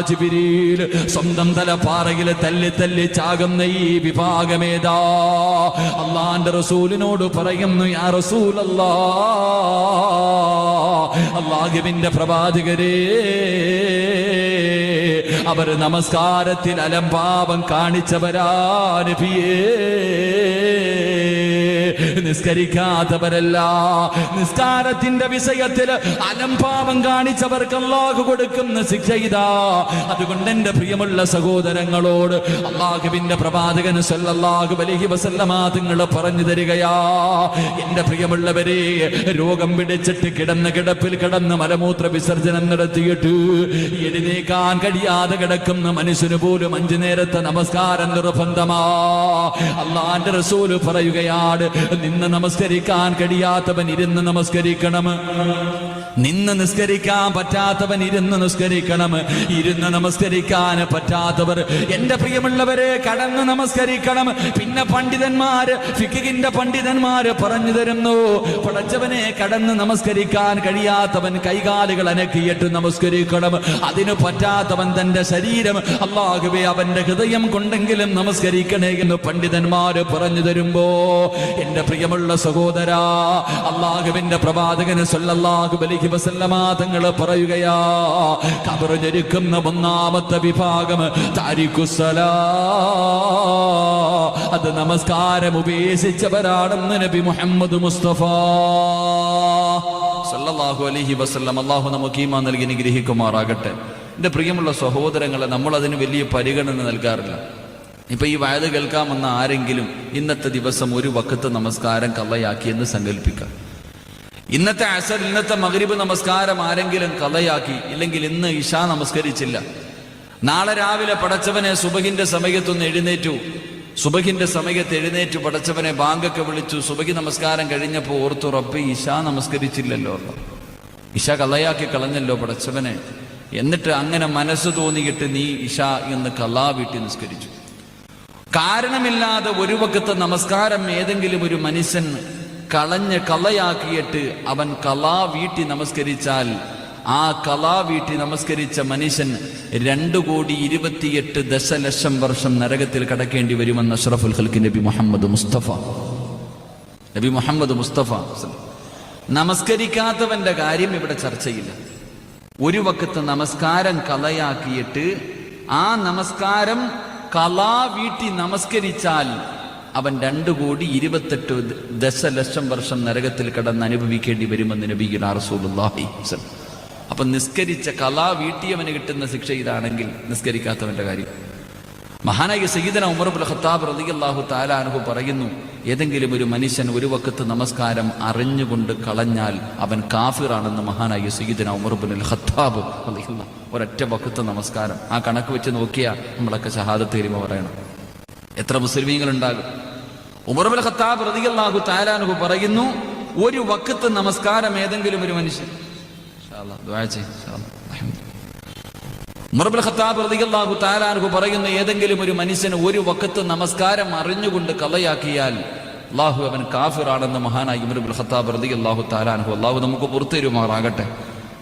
ജിബ്രീൽ സ്വന്തം തലപ്പാറയിൽ തല്ലി തല്ലി ചാകുന്ന ഈ വിഭാഗമേതാ? അള്ളാന്റെ റസൂലിനോട് പറയുന്നു, യാ റസൂലല്ലാഹ്, അല്ലാഹുവിന്റെ പ്രവാചകരേ, അവർ നമസ്കാരത്തിൽ അലംഭാവം കാണിച്ചവരാ നബിയേ, നിസ്കരിക്കാത്തവരല്ല. നിസ്കാരത്തിന്റെ വിഷയത്തിൽ അലംഭാവം കാണിച്ചവർക്ക് അല്ലാഹു കൊടുക്കുന്ന ശിക്ഷ ഇതാ. അതുകൊണ്ട് എന്റെ പ്രിയമുള്ള സഹോദരങ്ങളോട് അല്ലാഹുവിന്റെ പ്രവാചകൻ സല്ലല്ലാഹു അലൈഹി വസല്ലമ തങ്ങൾ പറഞ്ഞു തരികയാ, എന്റെ പ്രിയമുള്ളവരെ, രോഗം പിടിച്ചിട്ട് കിടന്ന കിടപ്പിൽ കിടന്ന് മലമൂത്ര വിസർജനം നടത്തിയിട്ട് എഴുന്നേക്കാൻ കഴിയാതെ കിടക്കുന്ന മനുഷ്യന് പോലും 5 നേരത്തെ നമസ്കാരം നിർബന്ധമാ. അല്ലാഹുവിന്റെ റസൂൽ പറയുകയാണ്, നിന്ന് നമസ്കരിക്കാൻ കഴിയാത്തവൻ ഇരുന്ന് നമസ്കരിക്കണം, നിന്ന് നിസ്കരിക്കാൻ പറ്റാത്തവൻ ഇരുന്ന് നിസ്കരിക്കണം, ഇരുന്ന് നമസ്കരിക്കാൻ പറ്റാത്തവർ എന്റെ പ്രിയമുള്ളവരെ കടന്ന് നമസ്കരിക്കണം. പിന്നെ പണ്ഡിതന്മാര്, ഫിഖിന്റെ പണ്ഡിതന്മാര് പറഞ്ഞു തരുന്നു, പടച്ചവനെ കടന്ന് നമസ്കരിക്കാൻ കഴിയാത്തവൻ കൈകാലുകൾ അനക്കിയിട്ട് നമസ്കരിക്കണം. അതിന് പറ്റാത്തവൻ തന്റെ ശരീരം, അല്ലാഹുവേ, അവന്റെ ഹൃദയം കൊണ്ടെങ്കിലും നമസ്കരിക്കണേ എന്ന് പണ്ഡിതന്മാര് പറഞ്ഞു തരുമ്പോ എന്റെ പ്രിയമുള്ള സഹോദരാ, അല്ലാഹുവിന്റെ പ്രവാചകൻ സല്ലല്ലാഹു അലൈഹി വസല്ലമ തങ്ങൾ പറയുകയാ, ഖബർ ഞെരുക്കുന്ന 1ാമത്തെ വിഭാഗം താരിഖുസ്സലാ, അത് നമസ്കാരം ഉപേക്ഷിച്ചവരാണെന്ന് നബി മുഹമ്മദ് മുസ്തഫ സല്ലല്ലാഹു അലൈഹി വസല്ലം. അല്ലാഹു നമുക്ക് ഈമാൻ നൽകി അനുഗ്രഹിക്കുമാറാകട്ടെ. എന്റെ പ്രിയമുള്ള സഹോദരങ്ങളെ, നമ്മൾ അതിന് വലിയ പരിഗണന നൽകാറില്ല. ഇപ്പൊ ഈ വയത് കേൾക്കാൻ വന്ന ആരെങ്കിലും ഇന്നത്തെ ദിവസം ഒരു വഖത്ത് നമസ്കാരം കളയാക്കിയെന്ന് സങ്കല്പിക്കാം. ഇന്നത്തെ അസർ, ഇന്നത്തെ മഗ്രിബ് നമസ്കാരം ആരെങ്കിലും കളയാക്കി, ഇല്ലെങ്കിൽ ഇന്ന് ഇശാ നമസ്കരിച്ചില്ല, നാളെ രാവിലെ പടച്ചവനെ സുബഹിന്റെ സമയത്തൊന്ന് എഴുന്നേറ്റു, സുബഹിന്റെ സമയത്ത് എഴുന്നേറ്റു പടച്ചവനെ ബാങ്കൊക്കെ വിളിച്ചു, സുബഹി നമസ്കാരം കഴിഞ്ഞപ്പോൾ ഓർത്തു, റബ്ബേ, ഇശാ നമസ്കരിച്ചില്ലല്ലോ, ഇശ കളയാക്കി കളഞ്ഞല്ലോ പടച്ചവനെ. എന്നിട്ട് അങ്ങനെ മനസ്സ് തോന്നിയിട്ട് നീ ഇശാ എന്ന് കലാ വീട്ടി നിസ്കരിച്ചു. കാരണമില്ലാതെ ഒരു വഖത്ത് നമസ്കാരം ഏതെങ്കിലും ഒരു മനുഷ്യൻ കളയാക്കിയിട്ട് അവൻ കലാ വീട്ടി നമസ്കരിച്ചാൽ, ആ കലാ വീട്ടി നമസ്കരിച്ച മനുഷ്യൻ 2,28,00,000 വർഷം നരകത്തിൽ കടക്കേണ്ടി വരുമെന്ന് അഷ്റഫുൽ ഖൽഖ് നബി മുഹമ്മദ് മുസ്തഫ. നമസ്കരിക്കാത്തവന്റെ കാര്യം ഇവിടെ ചർച്ചയില്ല. ഒരു വഖത്ത് നമസ്കാരം കളയാക്കിയിട്ട് ആ നമസ്കാരം കലാ വീട്ടി നമസ്കരിച്ചാൽ അവൻ 2,28,00,000 വർഷം നരകത്തിൽ കടന്ന് അനുഭവിക്കേണ്ടി വരുമെന്ന് നബിയുനാ റസൂലുള്ളാഹി. അപ്പൊ നിസ്കരിച്ച കലാ വീട്ടിയവന് കിട്ടുന്ന ശിക്ഷ ഇതാണെങ്കിൽ നിസ്കരിക്കാത്തവന്റെ കാര്യം. മഹാനായ സയ്യിദന ഉമർ ഇബ്നുൽ ഖത്താബ് റളിയല്ലാഹു തആല അൻഹു പറയുന്നു, ഏതെങ്കിലും ഒരു മനുഷ്യൻ ഒരു വഖത്ത് നമസ്കാരം അറിഞ്ഞുകൊണ്ട് കളഞ്ഞാൽ അവൻ കാഫിറാണെന്ന് മഹാനായ സയ്യിദന ഉമർ ഇബ്നുൽ ഖത്താബ് റളിയല്ലാഹു. ഒരൊറ്റ വഖത്ത് നമസ്കാരം, ആ കണക്ക് വെച്ച് നോക്കിയാൽ നമ്മളൊക്കെ ഷഹാദത്ത് കലിമ പറയണം. എത്ര മുസ്ലിമീങ്ങൾ ഉണ്ടാകും? ഉമർ ഇബ്നുൽ ഖത്താബ് റളിയല്ലാഹു തആല അൻഹു പറയുന്നു, ഒരു വഖത്ത് നമസ്കാരം ഏതെങ്കിലും ഒരു മനുഷ്യൻ, ഇൻഷാ അല്ലാഹ് ദുആ ചെയ്യ്, ഇൻഷാ അല്ലാഹ്. ഉമർ ഇബ്നുൽ ഖത്താബ് റളിയല്ലാഹു തആല അൻഹു പറയുന്നു, ഏതെങ്കിലും ഒരു മനുഷ്യന് ഒരു വഖത്ത് നമസ്കാരം അറിഞ്ഞുകൊണ്ട് കളയാക്കിയാൽ അല്ലാഹു അവൻ കാഫിറാണെന്ന് മഹാനായ ഉമർ ഇബ്നുൽ ഖത്താബ് റളിയല്ലാഹു തആല അൻഹു. അല്ലാഹു നമുക്ക് പുറത്തുതരുമാറാകട്ടെ,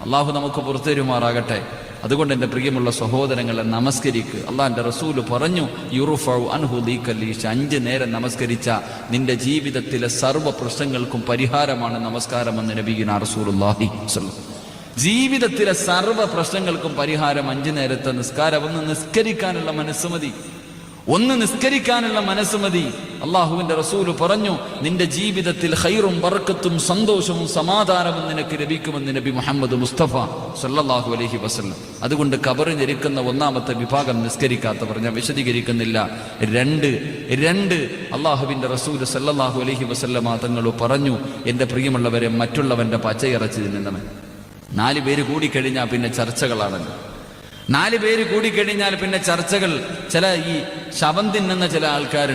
അല്ലാഹു നമുക്ക് പുറത്തുതരുമാറാകട്ടെ. അതുകൊണ്ട് എൻ്റെ പ്രിയമുള്ള സഹോദരങ്ങളെ, നമസ്കരിക്ക്. അള്ളാഹിന്റെ റസൂല് പറഞ്ഞു, യുർഫഉ അൻഹു ദീകലീശ, 5 നേരം നമസ്കരിച്ച നിന്റെ ജീവിതത്തിലെ സർവ്വ പ്രശ്നങ്ങൾക്കും പരിഹാരമാണ് നമസ്കാരമെന്ന് നബിയുനാ റസൂലുള്ളാഹി സ്വല്ലല്ലാഹു. ജീവിതത്തിലെ സർവ്വ പ്രശ്നങ്ങൾക്കും പരിഹാരം 5 നേരത്തെ നിസ്കാരം. ഒന്ന് നിസ്കരിക്കാനുള്ള മനസ്സ് മതി. അള്ളാഹുവിന്റെ റസൂല് പറഞ്ഞു, നിന്റെ ജീവിതത്തിൽ ഖൈറും ബർക്കത്തും സന്തോഷവും സമാധാനവും നിനക്ക് ലഭിക്കുമെന്ന് നബി മുഹമ്മദ് മുസ്തഫ സല്ലല്ലാഹു അലൈഹി വസല്ലം. അതുകൊണ്ട് ഖബർ ഞെരുക്കുന്ന 1ാമത്തെ വിഭാഗം നിസ്കരിക്കാത്തവർ, ഞാൻ വിശദീകരിക്കുന്നില്ല. 2 അള്ളാഹുവിന്റെ റസൂല് സല്ലല്ലാഹു അലൈഹി വസല്ലമ തങ്ങൾ പറഞ്ഞു, എന്റെ പ്രിയമുള്ളവരെ, മറ്റുള്ളവന്റെ പച്ചയിറച്ചി തിന്നുന്നവൻ. 4 പേര് കൂടിക്കഴിഞ്ഞാൽ പിന്നെ ചർച്ചകളാണല്ലോ. 4 പേര് കൂടിക്കഴിഞ്ഞാൽ പിന്നെ ചർച്ചകൾ. ചില ഈ ശവം തിന്നുന്ന ചില ആൾക്കാരുണ്ട്.